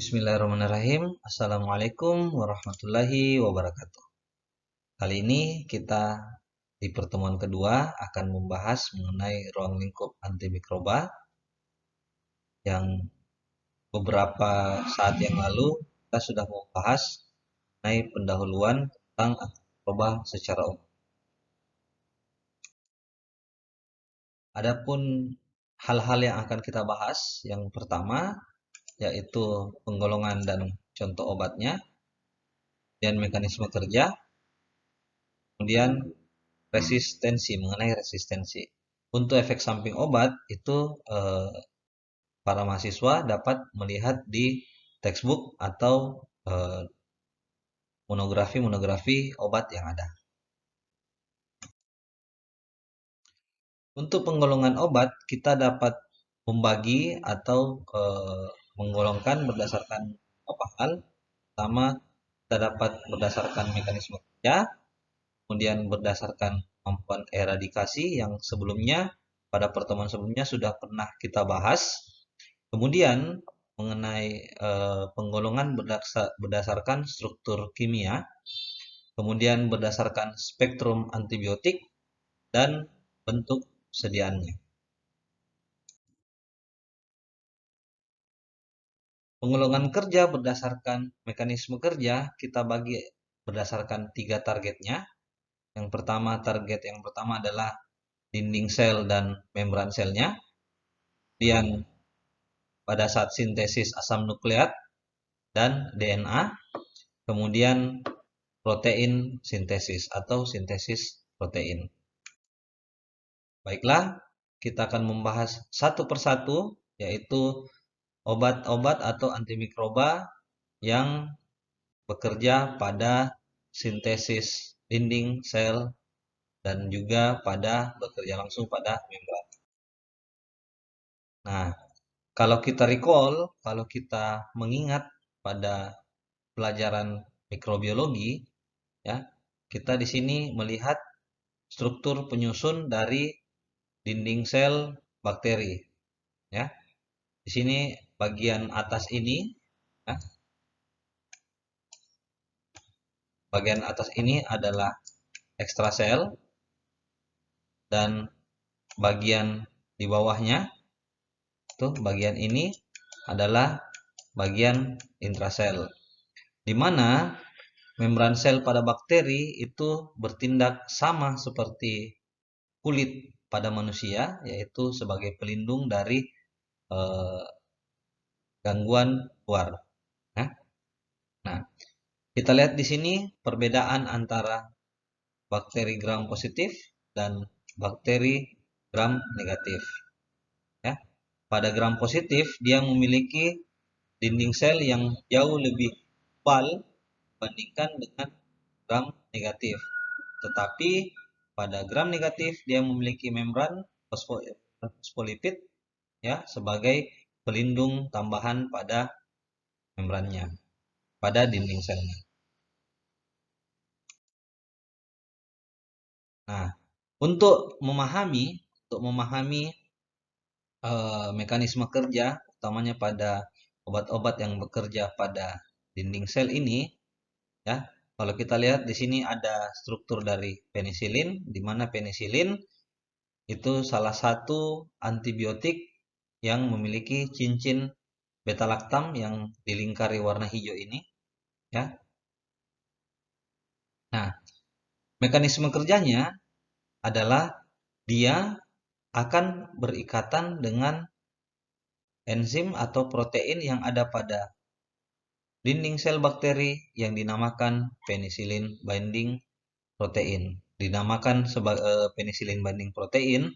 Bismillahirrahmanirrahim. Assalamualaikum warahmatullahi wabarakatuh. Kali ini kita di pertemuan kedua akan membahas mengenai ruang lingkup antimikroba yang beberapa saat yang lalu kita sudah membahas mengenai pendahuluan tentang antimikroba secara umum. Adapun hal-hal yang akan kita bahas, yang pertama yaitu penggolongan dan contoh obatnya, dan mekanisme kerja, kemudian mengenai resistensi. Untuk efek samping obat itu para mahasiswa dapat melihat di textbook atau monografi obat yang ada. Untuk penggolongan obat kita dapat membagi atau menggolongkan berdasarkan beberapa hal. Pertama, kita dapat berdasarkan mekanisme kerja, kemudian berdasarkan kemampuan eradikasi yang sebelumnya pada pertemuan sebelumnya sudah pernah kita bahas. Kemudian mengenai penggolongan berdasarkan struktur kimia, kemudian berdasarkan spektrum antibiotik dan bentuk sediaannya. Penggolongan kerja berdasarkan mekanisme kerja kita bagi berdasarkan 3 targetnya. Yang pertama, target yang pertama adalah dinding sel dan membran selnya. Kemudian pada saat sintesis asam nukleat dan DNA, kemudian protein sintesis atau sintesis protein. Baiklah, kita akan membahas satu persatu, yaitu obat-obat atau antimikroba yang bekerja pada sintesis dinding sel dan juga pada bekerja langsung pada membran. Nah, kalau kita recall, kalau kita mengingat pada pelajaran mikrobiologi, ya, kita di sini melihat struktur penyusun dari dinding sel bakteri, ya. Di sini bagian atas ini, ya, bagian atas ini adalah ekstrasel dan bagian di bawahnya, tuh bagian ini adalah bagian intrasel, di mana membran sel pada bakteri itu bertindak sama seperti kulit pada manusia, yaitu sebagai pelindung dari gangguan luar. Nah, kita lihat di sini perbedaan antara bakteri gram positif dan bakteri gram negatif. Ya, pada gram positif dia memiliki dinding sel yang jauh lebih tebal dibandingkan dengan gram negatif. Tetapi pada gram negatif dia memiliki membran fosfolipid, ya, sebagai pelindung tambahan pada membrannya, pada dinding selnya. Nah, untuk memahami mekanisme kerja, utamanya pada obat-obat yang bekerja pada dinding sel ini, ya. Kalau kita lihat di sini ada struktur dari penisilin, di mana penisilin itu salah satu antibiotik yang memiliki cincin beta laktam yang dilingkari warna hijau ini, ya. Nah, mekanisme kerjanya adalah dia akan berikatan dengan enzim atau protein yang ada pada dinding sel bakteri yang dinamakan penicillin binding protein. Dinamakan sebagai penicillin binding protein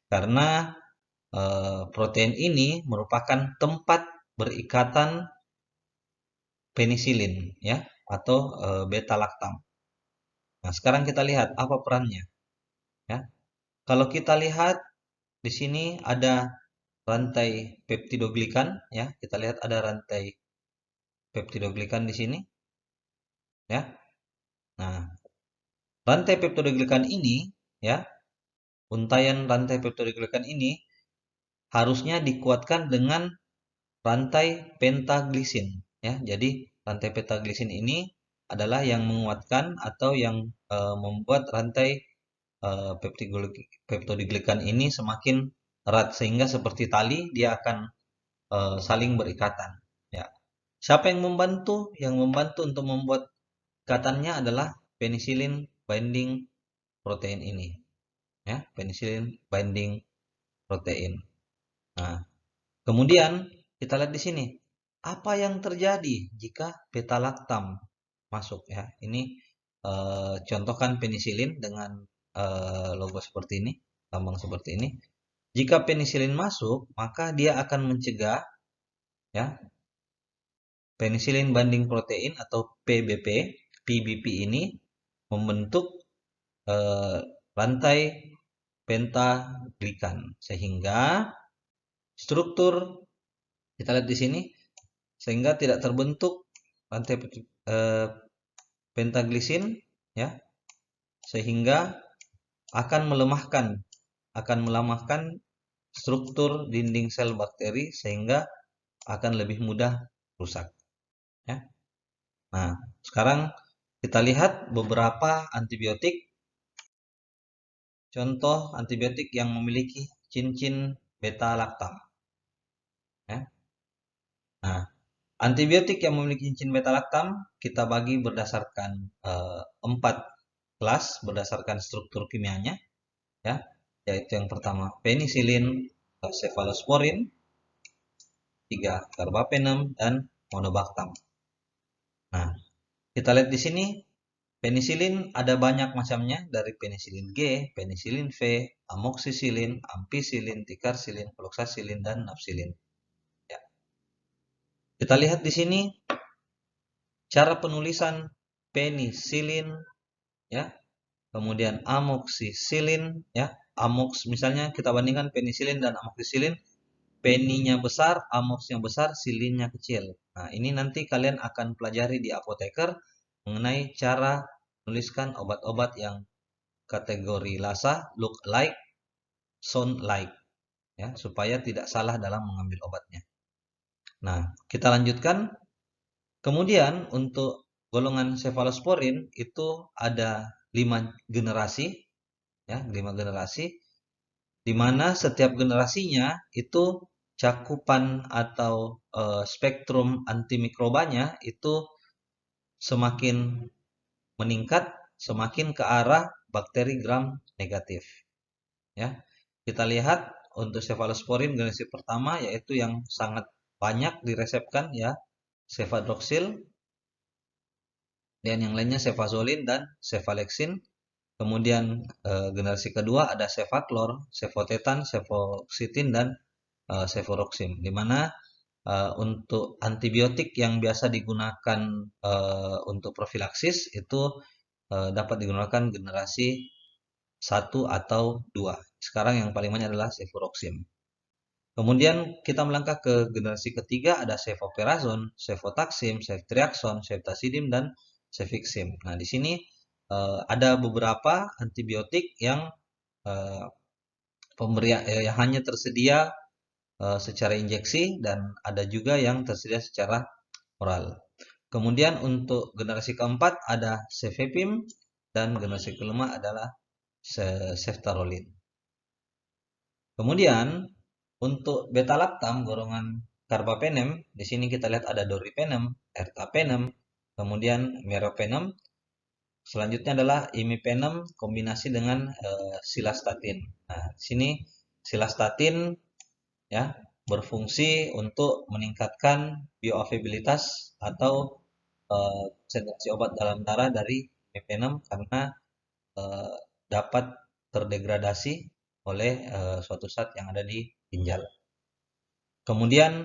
karena protein ini merupakan tempat berikatan penisilin, ya, atau beta laktam. Nah, sekarang kita lihat apa perannya, ya. Kalau kita lihat di sini ada rantai peptidoglikan, ya. Kita lihat ada rantai peptidoglikan di sini, ya. Nah, rantai peptidoglikan ini, ya, untaian rantai peptidoglikan ini harusnya dikuatkan dengan rantai pentaglisin. ya. Jadi rantai petaglisin ini adalah yang menguatkan atau yang membuat rantai peptidoglikan ini semakin erat sehingga seperti tali dia akan saling berikatan. Ya. Siapa yang membantu? Yang membantu untuk membuat ikatannya adalah penicillin binding protein ini. Ya, penicillin binding protein. Nah, kemudian kita lihat di sini, apa yang terjadi jika beta laktam masuk ya? Ini contohkan penisilin dengan logo seperti ini, lambang seperti ini. Jika penisilin masuk, maka dia akan mencegah ya penisilin binding protein atau PBP ini membentuk eh, rantai pentaglikan sehingga struktur kita lihat di sini sehingga tidak terbentuk rantai eh, pentaglisin ya sehingga akan melemahkan struktur dinding sel bakteri sehingga akan lebih mudah rusak ya. Nah, sekarang kita lihat beberapa antibiotik, contoh antibiotik yang memiliki cincin beta laktam ya. Nah, antibiotik yang memiliki cincin beta laktam kita bagi berdasarkan 4 kelas berdasarkan struktur kimianya ya, yaitu yang pertama penisilin, cephalosporin, 3 carbapenem dan monobactam. Nah, kita lihat di sini penisilin ada banyak macamnya dari penisilin G, penisilin V, amoksisilin, ampicillin, ticarcillin, fluoxacillin dan nafcillin. Ya. Kita lihat di sini cara penulisan penisilin ya, kemudian amoksisilin ya. Misalnya kita bandingkan penisilin dan amoksisilin, peninya besar, amoksnya besar, silinnya kecil. Nah, ini nanti kalian akan pelajari di apoteker mengenai cara menuliskan obat-obat yang kategori lasa, look like, sound like ya, supaya tidak salah dalam mengambil obatnya. Nah, kita lanjutkan. Kemudian untuk golongan cephalosporin itu ada 5 generasi ya, 5 generasi di mana setiap generasinya itu cakupan atau spektrum antimikrobanya itu semakin meningkat semakin ke arah bakteri gram negatif ya. Kita lihat untuk cephalosporin generasi pertama yaitu yang sangat banyak diresepkan ya, cefadroxil, dan yang lainnya cefazolin dan cefalexin. Kemudian generasi kedua ada cefaclor, cefotetan, cefoxitin dan ceforoxim, di mana untuk antibiotik yang biasa digunakan untuk profilaksis itu dapat digunakan generasi 1 atau 2. Sekarang yang paling banyak adalah ceforoxim. Kemudian kita melangkah ke generasi ketiga ada cefoperazone, cefotaxim, ceftriaxone, ceftazidime dan cefixim. Nah, di sini ada beberapa antibiotik yang pemberian yang hanya tersedia secara injeksi dan ada juga yang tersedia secara oral. Kemudian untuk generasi keempat ada cefepime dan generasi kelima adalah ceftarolin. Kemudian untuk beta laktam golongan carbapenem, di sini kita lihat ada doripenem, ertapenem, kemudian meropenem. Selanjutnya adalah imipenem kombinasi dengan silastatin. Nah, di sini silastatin ya berfungsi untuk meningkatkan bioavailabilitas atau konsentrasi obat dalam darah dari imipenem karena dapat terdegradasi oleh suatu zat yang ada di ginjal. Kemudian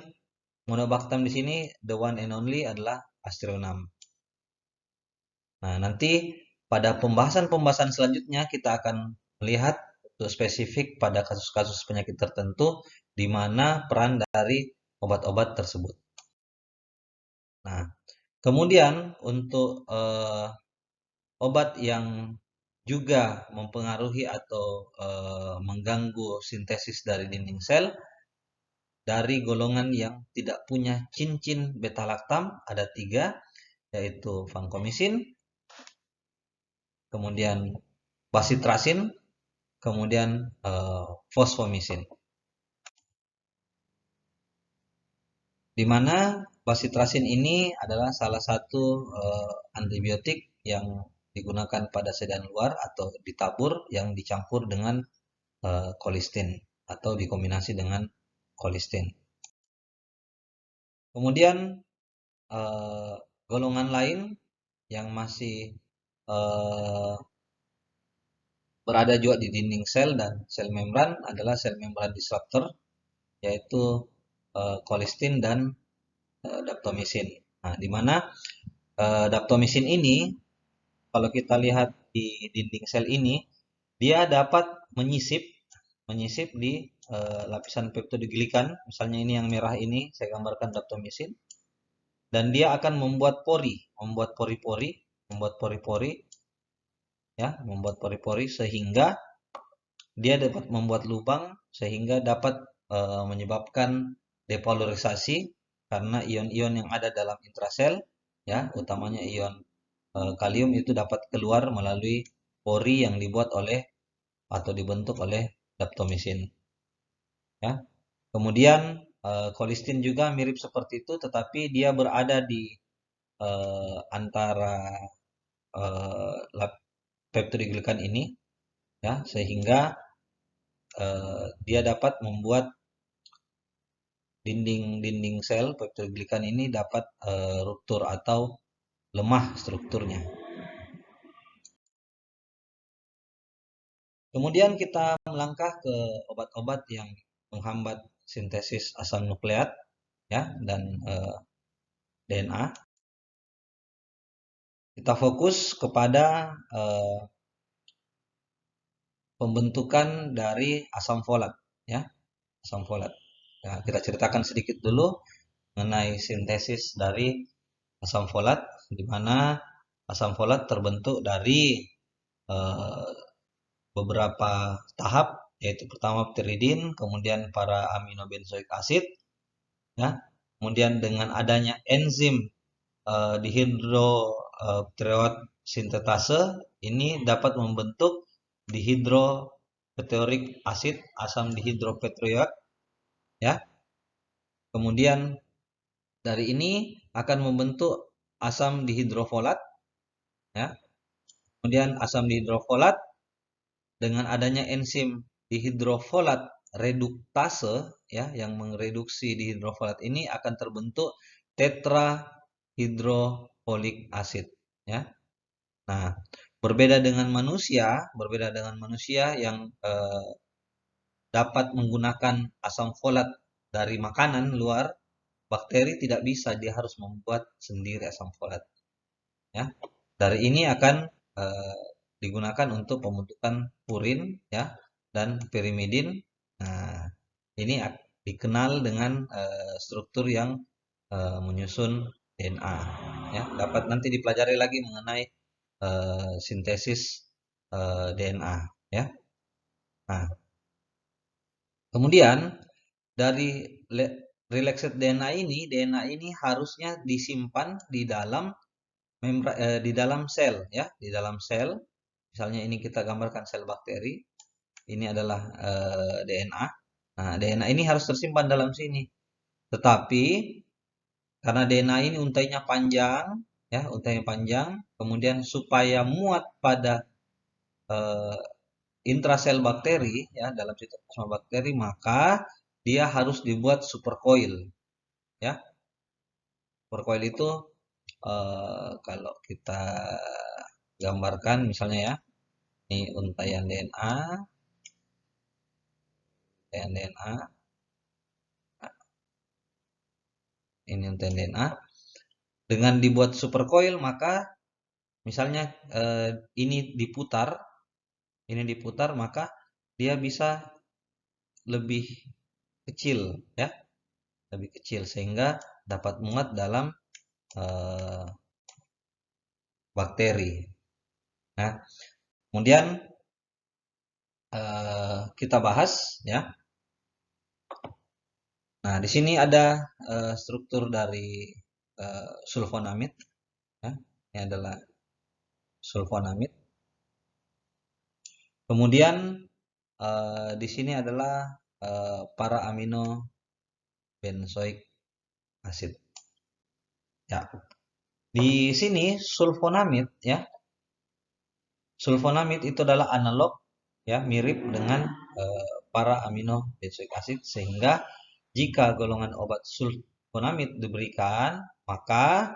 monobactam di sini the one and only adalah Aztreonam. Nah, nanti pada pembahasan-pembahasan selanjutnya kita akan melihat untuk spesifik pada kasus-kasus penyakit tertentu di mana peran dari obat-obat tersebut. Nah, kemudian untuk obat yang juga mempengaruhi atau mengganggu sintesis dari dinding sel dari golongan yang tidak punya cincin beta laktam ada 3, yaitu vancomycin, kemudian basitrasin, kemudian fosfomycin. Di mana basitrasin ini adalah salah satu antibiotik yang digunakan pada sedan luar atau ditabur yang dicampur dengan kolistin atau dikombinasi dengan kolistin. Kemudian golongan lain yang masih eh, berada juga di dinding sel dan sel membran adalah sel membran disruptor, yaitu kolistin dan daptomycin. Nah, di mana daptomycin ini kalau kita lihat di dinding sel ini, dia dapat menyisip di lapisan peptidoglikan. Misalnya ini yang merah ini saya gambarkan daptomycin, dan dia akan membuat pori-pori, ya, membuat pori-pori sehingga dia dapat membuat lubang sehingga dapat menyebabkan depolarisasi karena ion-ion yang ada dalam intrasel, ya, utamanya ion kalium itu dapat keluar melalui pori yang dibuat oleh atau dibentuk oleh daptomycin, ya. Kemudian kolistin juga mirip seperti itu, tetapi dia berada di antara peptidoglikan ini, ya, sehingga dia dapat membuat dinding-dinding sel peptidoglikan ini dapat ruptur atau lemah strukturnya. Kemudian kita melangkah ke obat-obat yang menghambat sintesis asam nukleat, ya, dan DNA. Kita fokus kepada pembentukan dari asam folat, ya, asam folat. Nah, kita ceritakan sedikit dulu mengenai sintesis dari asam folat, di mana asam folat terbentuk dari eh, beberapa tahap, yaitu pertama pteridin, kemudian para aminobenzoik acid, ya. Kemudian dengan adanya enzim dihidropteroid sintetase ini dapat membentuk dihidropeteorik acid, asam dihidropeteroid, ya. Kemudian dari ini akan membentuk asam dihidrofolat, ya. Kemudian asam dihidrofolat dengan adanya enzim dihidrofolat reduktase, ya, yang mereduksi dihidrofolat ini akan terbentuk tetrahidrofolik acid, ya. Nah, berbeda dengan manusia yang dapat menggunakan asam folat dari makanan luar, bakteri tidak bisa, dia harus membuat sendiri asam folat, ya. Dari ini akan digunakan untuk pembentukan purin, ya, dan pirimidin. Nah, ini dikenal dengan struktur yang menyusun DNA, ya. Dapat nanti dipelajari lagi mengenai sintesis DNA, ya. Nah, kemudian dari relaxed DNA ini harusnya disimpan di dalam sel, ya, di dalam sel. Misalnya ini kita gambarkan sel bakteri, ini adalah DNA. Nah, DNA ini harus tersimpan dalam sini. Tetapi karena DNA ini untainya panjang, ya, untainya panjang, kemudian supaya muat pada intrasel bakteri, ya, dalam sitoplasma bakteri, maka dia harus dibuat supercoil, ya. Supercoil itu kalau kita gambarkan misalnya, ya, ini untaian DNA, ini untaian DNA. Dengan dibuat supercoil maka misalnya ini diputar maka dia bisa lebih kecil, ya, lebih kecil sehingga dapat muat dalam bakteri. Nah, kemudian kita bahas, ya, Nah, di sini ada struktur dari sulfonamid, ya. Ini adalah sulfonamid. Kemudian di sini adalah para amino benzoic acid. Ya, di sini sulfonamid, ya. Sulfonamid itu adalah analog, ya, mirip dengan para amino benzoic acid, sehingga jika golongan obat sulfonamid diberikan, maka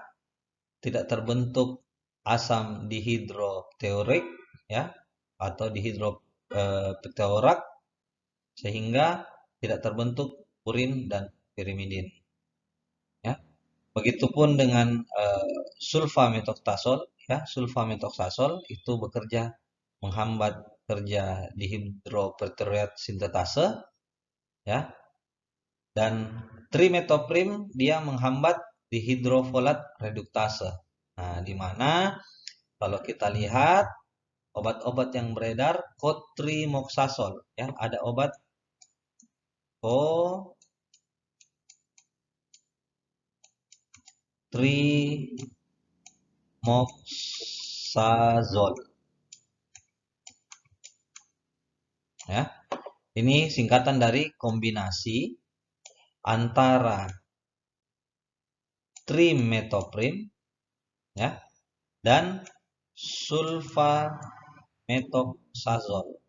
tidak terbentuk asam dihidroteurik, ya, atau dihidropteorak, sehingga tidak terbentuk urin dan pirimidin, ya. Begitupun dengan sulfamethoxazole, ya. Sulfamethoxazole itu bekerja menghambat kerja dihidroperteroat sintetase, ya. Dan trimetoprim dia menghambat dihidrofolat reduktase. Nah, di mana kalau kita lihat obat-obat yang beredar cotrimoxazole, ya, ada obat cotrimoxazole, ya. Ini singkatan dari kombinasi antara trimetoprim, ya, dan sulfamethoxazole.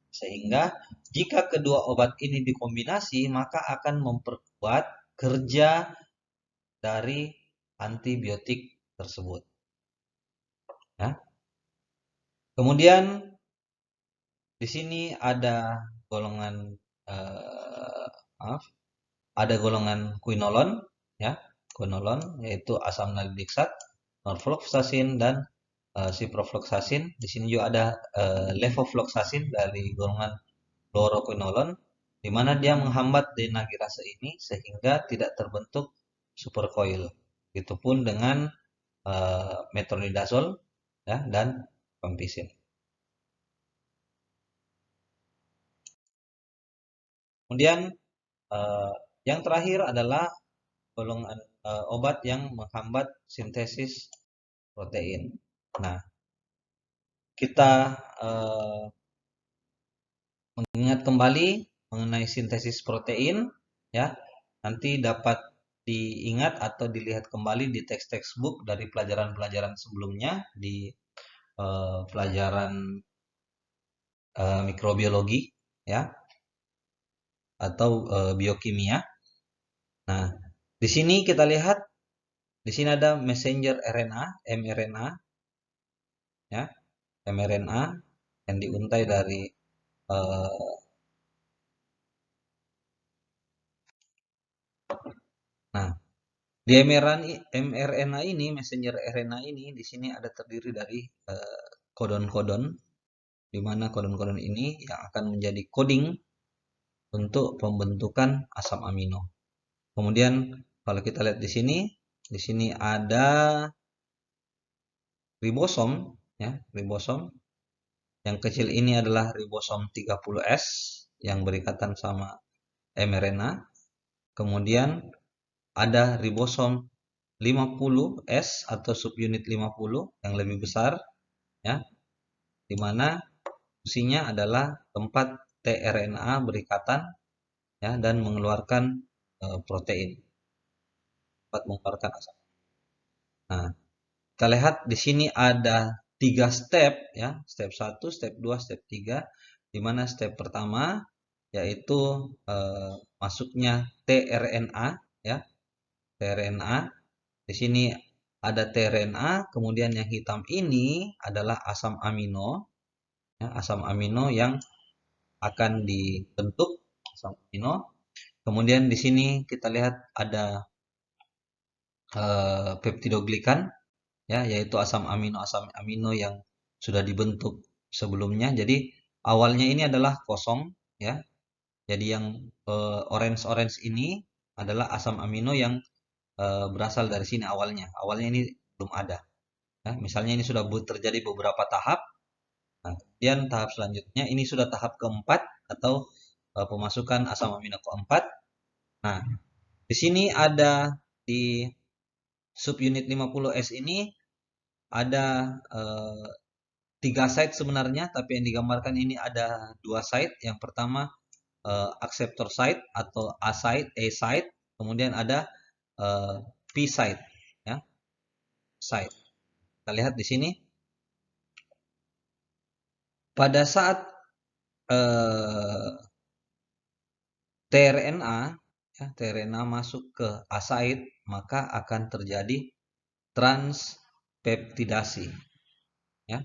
Sehingga jika kedua obat ini dikombinasi, maka akan memperkuat kerja dari antibiotik tersebut, ya. Kemudian di sini ada golongan maaf, ada golongan quinolon, ya. Quinolon yaitu asam nalidiksat, norfloxacin, dan ciprofloxacin. Di sini juga ada levofloxacin dari golongan fluoroquinolon, di mana dia menghambat denagerase ini sehingga tidak terbentuk supercoil. Begitupun dengan metronidazole, ya, dan vancomycin. Kemudian yang terakhir adalah golongan obat yang menghambat sintesis protein. Nah, kita mengingat kembali mengenai sintesis protein, ya. Nanti dapat diingat atau dilihat kembali di teks-textbook dari pelajaran-pelajaran sebelumnya di pelajaran mikrobiologi, ya, atau biokimia. Nah, di sini kita lihat di sini ada messenger RNA, mRNA, ya, mRNA yang diuntai dari nah, di mRNA ini, messenger RNA ini, di sini ada terdiri dari kodon-kodon, di mana kodon-kodon ini yang akan menjadi coding untuk pembentukan asam amino. Kemudian kalau kita lihat di sini ada ribosom, ya, ribosom. Yang kecil ini adalah ribosom 30S yang berikatan sama mRNA. Kemudian ada ribosom 50S atau subunit 50 yang lebih besar, ya, di mana fungsinya adalah tempat tRNA berikatan, ya, dan mengeluarkan protein, tempat mengeluarkan asam. Nah, kita lihat di sini ada 3 step, ya, step 1, step 2, step 3, di mana step pertama yaitu masuknya tRNA, ya, tRNA. Di sini ada tRNA, kemudian yang hitam ini adalah asam amino, ya, asam amino yang akan dibentuk asam amino. Kemudian di sini kita lihat ada peptidoglikan, ya, yaitu asam amino yang sudah dibentuk sebelumnya. Jadi awalnya ini adalah kosong, ya. Jadi yang orange ini adalah asam amino yang berasal dari sini awalnya. Awalnya ini belum ada. Ya, misalnya ini sudah terjadi beberapa tahap. Nah, kemudian tahap selanjutnya ini sudah tahap keempat atau pemasukan asam amino keempat. Nah, Di sini ada di subunit 50S ini ada 3 site sebenarnya, tapi yang digambarkan ini ada 2 site. Yang pertama acceptor site atau A site, kemudian ada P site, ya, site. Kita lihat di sini pada saat tRNA, ya, tRNA masuk ke A site, maka akan terjadi transpeptidasi, ya,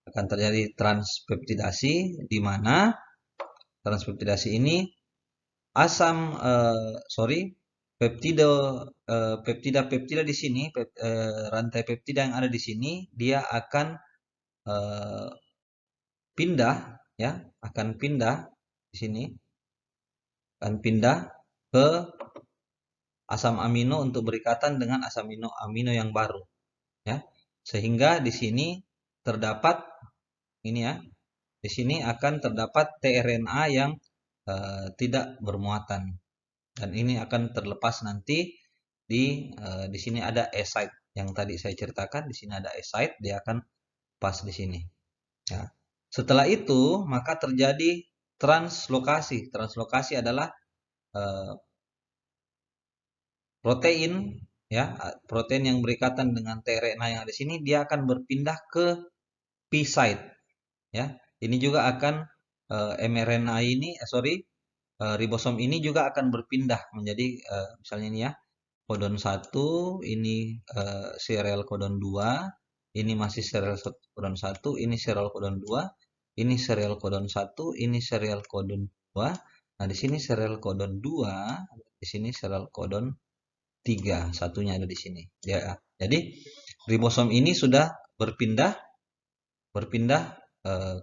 akan terjadi transpeptidasi di mana transpeptidasi ini asam peptida di sini, rantai peptida yang ada di sini dia akan eh, pindah, ya, akan pindah di sini, akan pindah ke asam amino untuk berikatan dengan asam amino yang baru, ya, sehingga di sini terdapat ini, ya, di sini akan terdapat tRNA yang tidak bermuatan, dan ini akan terlepas nanti di sini ada A site yang tadi saya ceritakan. Di sini ada A site, dia akan pas di sini, ya. Setelah itu maka terjadi translokasi. Translokasi adalah eh, protein, ya, protein yang berikatan dengan tRNA yang ada di sini, dia akan berpindah ke P site, ya. Ini juga akan mRNA ini ribosom ini juga akan berpindah menjadi misalnya ini, ya, kodon 1, ini serial kodon 2, ini masih serial kodon 1, ini serial kodon 2, ini serial kodon 1, ini serial kodon 2. Nah, di sini serial kodon 2, di sini serial kodon 3, satunya ada di sini. Ya, jadi ribosom ini sudah berpindah berpindah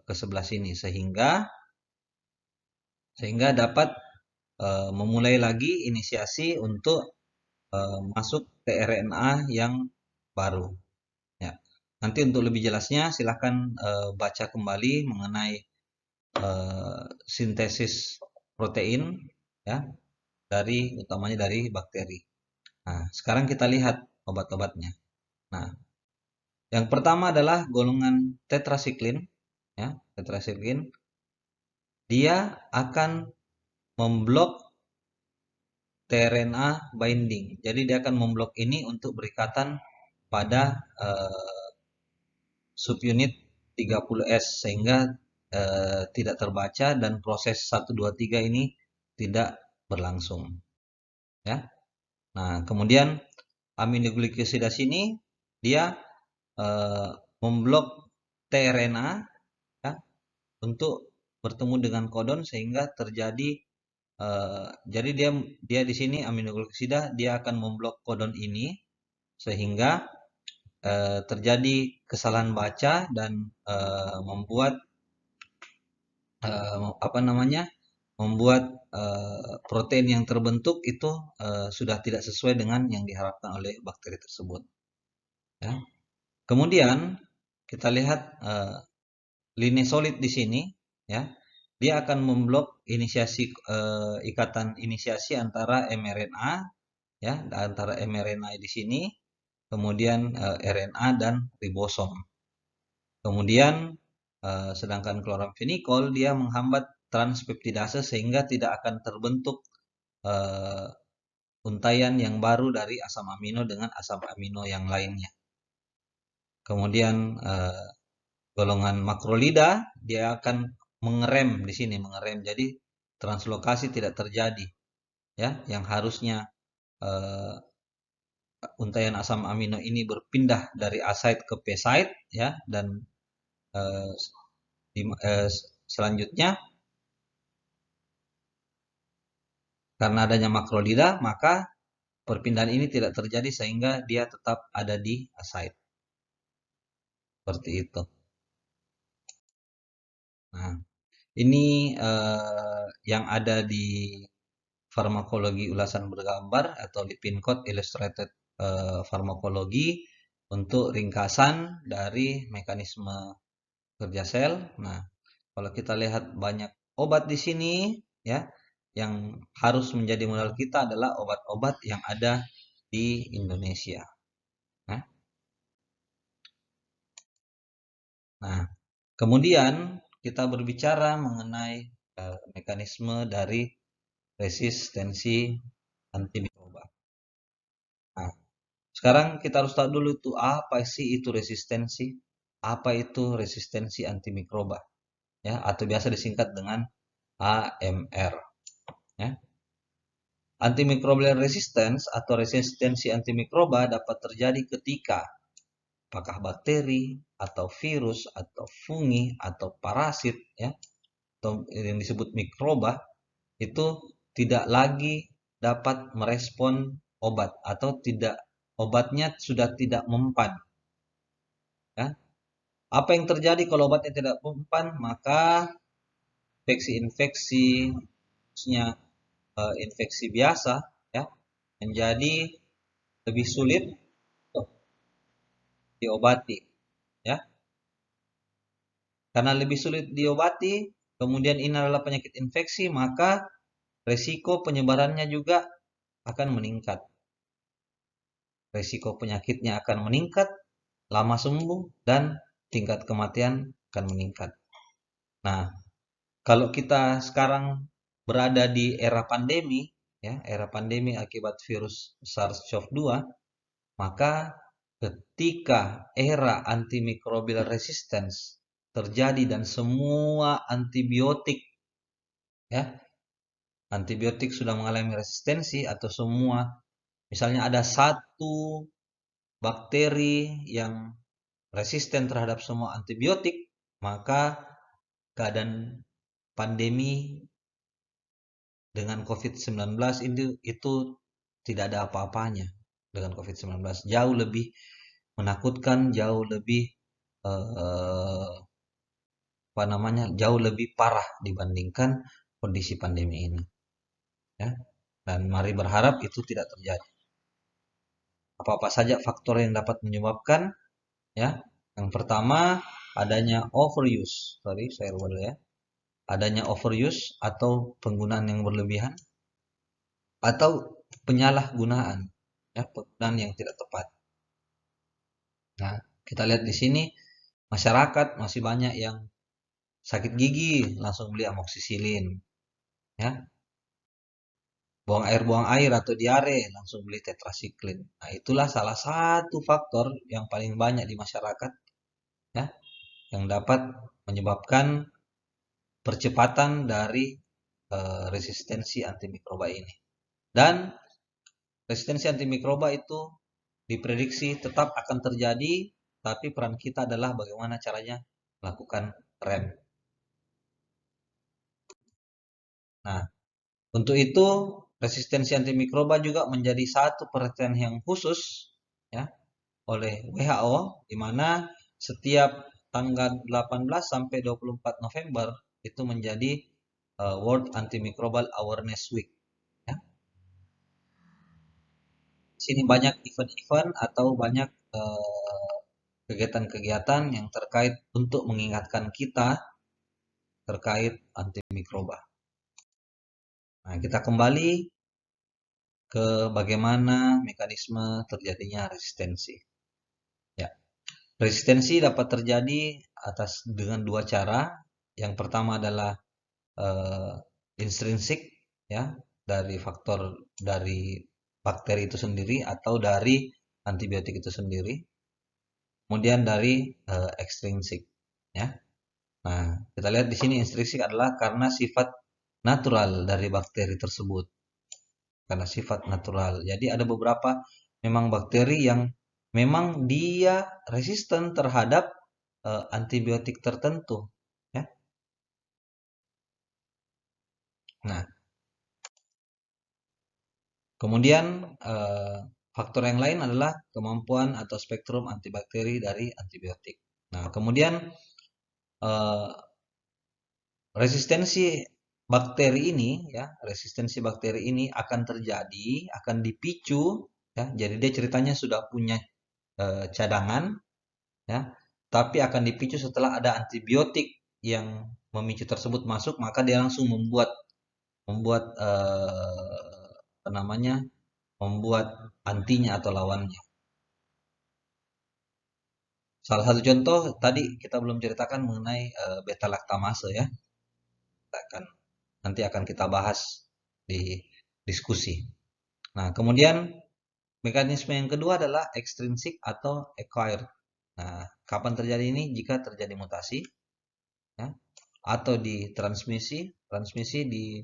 ke sebelah sini sehingga dapat memulai lagi inisiasi untuk masuk ke RNA yang baru, ya. Nanti untuk lebih jelasnya silahkan baca kembali mengenai sintesis protein, ya, utamanya dari bakteri. Nah, sekarang kita lihat obat-obatnya. Nah, yang pertama adalah golongan tetrasiklin, ya, tetrasiklin. Dia akan memblok tRNA binding. Jadi dia akan memblok ini untuk berikatan pada subunit 30S sehingga tidak terbaca dan proses 1 2 3 ini tidak berlangsung, ya. Nah, kemudian aminoglikosida sini dia memblok tRNA, ya, untuk bertemu dengan kodon sehingga terjadi jadi dia di sini aminoglikosida dia akan memblok kodon ini sehingga terjadi kesalahan baca dan membuat apa namanya, membuat protein yang terbentuk itu sudah tidak sesuai dengan yang diharapkan oleh bakteri tersebut, ya. Kemudian kita lihat linesolid di sini, ya, dia akan memblok inisiasi ikatan inisiasi antara mRNA, ya, antara mRNA di sini, kemudian RNA dan ribosom. Kemudian sedangkan kloramfenikol dia menghambat transpeptidase sehingga tidak akan terbentuk untaian yang baru dari asam amino dengan asam amino yang lainnya. Kemudian golongan makrolida dia akan mengerem di sini, mengerem. Jadi translokasi tidak terjadi, ya, yang harusnya untaian asam amino ini berpindah dari A site ke P site, ya, dan eh, selanjutnya karena adanya makrolida maka perpindahan ini tidak terjadi sehingga dia tetap ada di A site. Seperti itu. Nah, ini yang ada di farmakologi ulasan bergambar atau di Pincode Illustrated Pharmacology untuk ringkasan dari mekanisme kerja sel. Nah, kalau kita lihat banyak obat di sini, ya, yang harus menjadi modal kita adalah obat-obat yang ada di Indonesia. Nah, nah, kemudian kita berbicara mengenai mekanisme dari resistensi antimikroba. Nah, sekarang kita harus tahu dulu itu apa sih itu resistensi, apa itu resistensi antimikroba, ya, atau biasa disingkat dengan AMR. Ya. Antimicrobial resistance atau resistensi antimikroba dapat terjadi ketika apakah bakteri atau virus atau fungi atau parasit, ya, atau yang disebut mikroba itu tidak lagi dapat merespon obat atau tidak, obatnya sudah tidak mempan, ya. Apa yang terjadi kalau obatnya tidak mempan? Maka infeksi-infeksi, khususnya infeksi biasa, ya, menjadi lebih sulit untuk diobati, ya. Karena lebih sulit diobati, kemudian ini adalah penyakit infeksi, maka resiko penyebarannya juga akan meningkat. Resiko penyakitnya akan meningkat, lama sembuh, dan tingkat kematian akan meningkat. Nah, kalau kita sekarang berada di era pandemi, ya, era pandemi akibat virus SARS-CoV-2, maka ketika era antimicrobial resistance terjadi dan semua antibiotik, ya, antibiotik sudah mengalami resistensi, atau semua, misalnya ada satu bakteri yang resisten terhadap semua antibiotik, maka keadaan pandemi dengan COVID-19 itu tidak ada apa-apanya dengan COVID-19. Jauh lebih menakutkan, jauh lebih eh, apa namanya, jauh lebih parah dibandingkan kondisi pandemi ini, ya. Dan mari berharap itu tidak terjadi. Apa-apa saja faktor yang dapat menyebabkan, ya. Yang pertama, adanya overuse. Sorry, saya ubah dulu ya. Adanya overuse atau penggunaan yang berlebihan, atau penyalahgunaan, ya, penggunaan yang tidak tepat. Nah, kita lihat di sini masyarakat masih banyak yang sakit gigi langsung beli amoksisilin, ya. Buang air atau diare langsung beli tetrasiklin. Nah, itulah salah satu faktor yang paling banyak di masyarakat, ya, yang dapat menyebabkan percepatan dari resistensi antimikroba ini. Dan resistensi antimikroba itu diprediksi tetap akan terjadi, tapi peran kita adalah bagaimana caranya melakukan rem. Nah, untuk itu resistensi antimikroba juga menjadi satu perhatian yang khusus, ya, oleh WHO, di mana setiap tanggal 18 sampai 24 November itu menjadi World Antimicrobial Awareness Week, ya. Di sini banyak event-event atau banyak kegiatan-kegiatan yang terkait untuk mengingatkan kita terkait antimikroba. Nah, kita kembali ke bagaimana mekanisme terjadinya resistensi. Ya, resistensi dapat terjadi dengan dua cara. Yang pertama adalah eh, intrinsik, ya, dari faktor dari bakteri itu sendiri atau dari antibiotik itu sendiri. Kemudian dari ekstrinsik, ya. Nah, kita lihat di sini intrinsik adalah karena sifat natural dari bakteri tersebut. Karena sifat natural. Jadi ada beberapa memang bakteri yang memang dia resisten terhadap antibiotik tertentu, ya. Nah, kemudian faktor yang lain adalah kemampuan atau spektrum antibakteri dari antibiotik. Nah, kemudian eh, resistensi bakteri ini, ya, resistensi bakteri ini akan terjadi, akan dipicu, ya. Jadi dia ceritanya sudah punya cadangan, ya, tapi akan dipicu setelah ada antibiotik yang memicu tersebut masuk, maka dia langsung membuat membuat apa namanya, membuat antinya atau lawannya. Salah satu contoh tadi kita belum ceritakan mengenai beta laktamase ya. Nanti akan kita bahas di diskusi. Nah, kemudian mekanisme yang kedua adalah extrinsic atau acquired. Nah, kapan terjadi ini? Jika terjadi mutasi, ya, atau di transmisi, transmisi di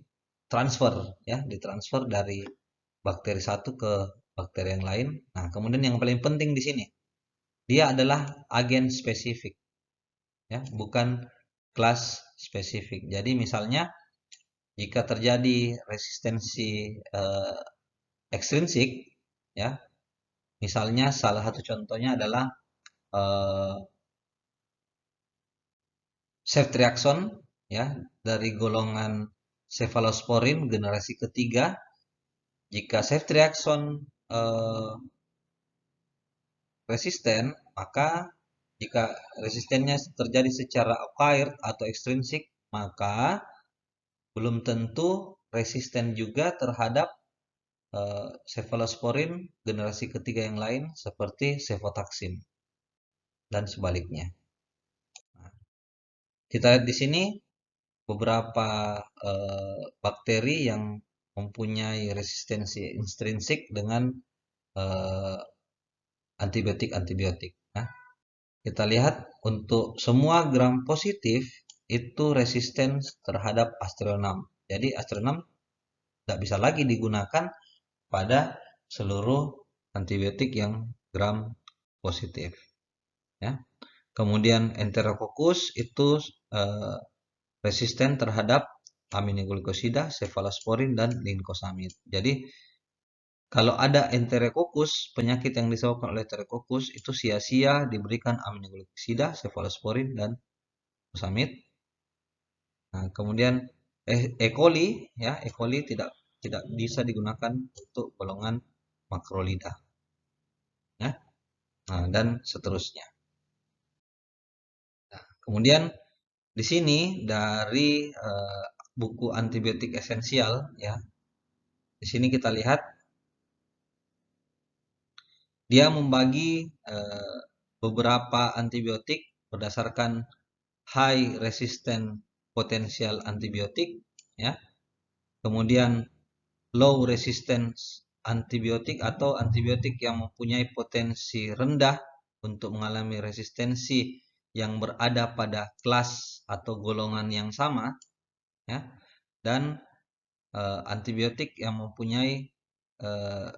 transfer, ya, ditransfer dari bakteri satu ke bakteri yang lain. Nah, kemudian yang paling penting di sini, dia adalah agen spesifik, ya, bukan kelas spesifik. Jadi misalnya jika terjadi resistensi ekstrinsik, ya, misalnya salah satu contohnya adalah eh, ceftriaxone, ya, dari golongan cephalosporin generasi ketiga. Jika ceftriaxone resisten, maka jika resistennya terjadi secara acquired atau extrinsic, maka belum tentu resisten juga terhadap cephalosporin generasi ketiga yang lain seperti cefotaxim dan sebaliknya. Nah, kita lihat di sini beberapa bakteri yang mempunyai resistensi intrinsik dengan eh, antibiotik-antibiotik. Nah, kita lihat untuk semua gram positif itu resisten terhadap Aztreonam. Jadi Aztreonam tidak bisa lagi digunakan pada seluruh antibiotik yang gram positif. Ya. Kemudian Enterococcus itu resisten terhadap aminoglikosida, cefalosporin, dan linkosamid. Jadi kalau ada Enterococcus, penyakit yang disebabkan oleh Enterococcus itu sia-sia diberikan aminoglikosida, cefalosporin, dan linkosamid. Nah, kemudian E. coli, ya, E. coli tidak bisa digunakan untuk golongan makrolida, ya. Nah, dan seterusnya. Nah, kemudian di sini dari buku antibiotik esensial, ya, di sini kita lihat dia membagi beberapa antibiotik berdasarkan high resistant potensial antibiotik, ya. Kemudian low resistance antibiotik atau antibiotik yang mempunyai potensi rendah untuk mengalami resistensi yang berada pada kelas atau golongan yang sama, ya. Dan antibiotik yang mempunyai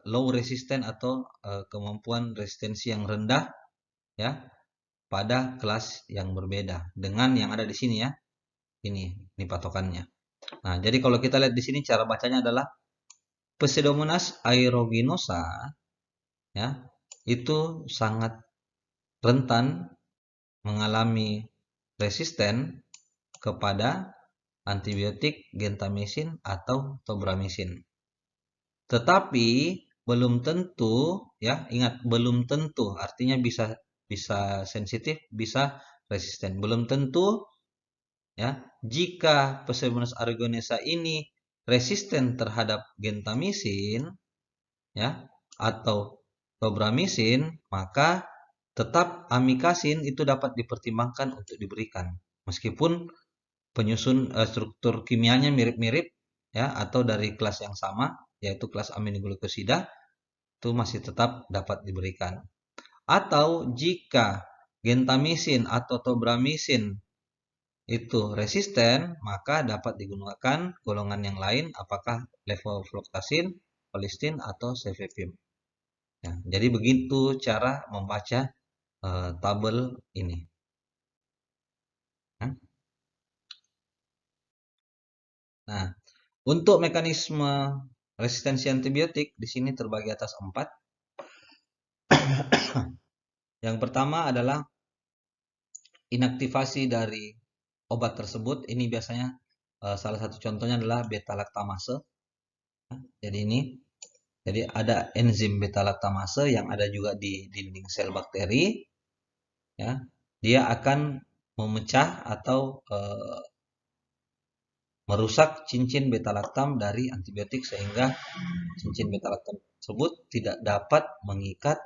low resistant atau kemampuan resistensi yang rendah, ya, pada kelas yang berbeda dengan yang ada di sini, ya. Ini patokannya. Nah, jadi kalau kita lihat di sini cara bacanya adalah Pseudomonas aeruginosa, ya, itu sangat rentan mengalami resisten kepada antibiotik gentamisin atau tobramycin. Tetapi belum tentu, ya, ingat belum tentu, artinya bisa sensitif, bisa resisten. Belum tentu, ya, jika Pseudomonas aeruginosa ini resisten terhadap gentamisin, ya, atau tobramycin, maka tetap amikasin itu dapat dipertimbangkan untuk diberikan meskipun penyusun struktur kimianya mirip-mirip, ya, atau dari kelas yang sama yaitu kelas aminoglikosida, itu masih tetap dapat diberikan. Atau jika gentamisin atau tobramycin itu resisten, maka dapat digunakan golongan yang lain, apakah levofloxacin, colistin, atau cefepime. Ya, jadi begitu cara membaca tabel ini. Ya. Nah, untuk mekanisme resistensi antibiotik di sini terbagi atas 4. Yang pertama adalah inaktivasi dari obat tersebut. Ini biasanya salah satu contohnya adalah beta laktamase. Jadi ada enzim beta laktamase yang ada juga di dinding sel bakteri, ya. Dia akan memecah atau merusak cincin beta laktam dari antibiotik sehingga cincin beta laktam tersebut tidak dapat mengikat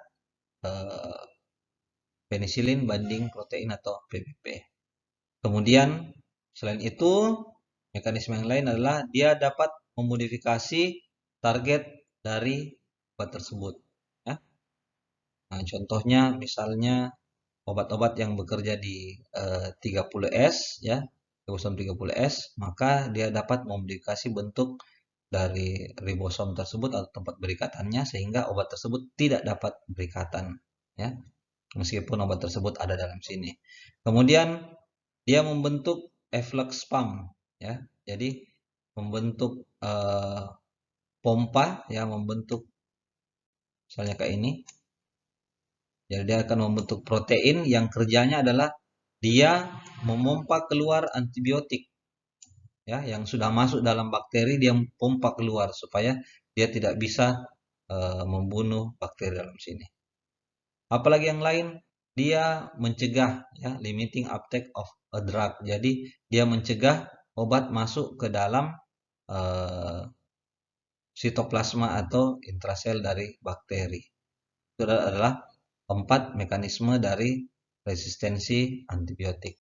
eh, penisilin banding protein atau PBP. Kemudian selain itu, mekanisme yang lain adalah dia dapat memodifikasi target dari obat tersebut. Ya. Nah, contohnya misalnya obat-obat yang bekerja di 30S, ya, ribosom 30S, maka dia dapat memodifikasi bentuk dari ribosom tersebut atau tempat berikatannya sehingga obat tersebut tidak dapat berikatan, ya, meskipun obat tersebut ada dalam sini. Kemudian dia membentuk efflux pump, ya, jadi membentuk pompa, ya, membentuk misalnya kayak ini. Jadi dia akan membentuk protein yang kerjanya adalah dia memompa keluar antibiotik, ya, yang sudah masuk dalam bakteri, dia pompa keluar supaya dia tidak bisa membunuh bakteri dalam sini. Apalagi yang lain, dia mencegah, ya, limiting uptake of a drug. Jadi dia mencegah obat masuk ke dalam eh, sitoplasma atau intrasel dari bakteri. Itu adalah 4 mekanisme dari resistensi antibiotik.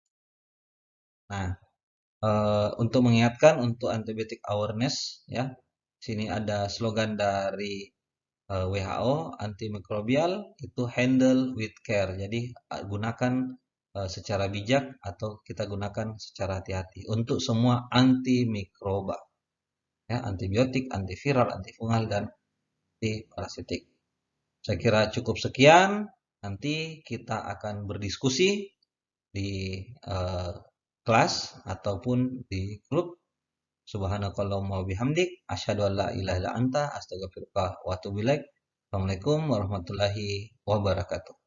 Nah, untuk mengingatkan untuk antibiotic awareness, ya, sini ada slogan dari WHO, antimikrobial itu handle with care. Jadi gunakan secara bijak atau kita gunakan secara hati-hati untuk semua antimikroba, ya, antibiotik, antiviral, antifungal dan antiparasitik. Saya kira cukup sekian. Nanti kita akan berdiskusi di eh, kelas ataupun di grup. Subhanakallahumma wabihamdik asyhadu an la ilaha illa anta astaghfiruka wa atubu ilaik. Assalamualaikum warahmatullahi wabarakatuh.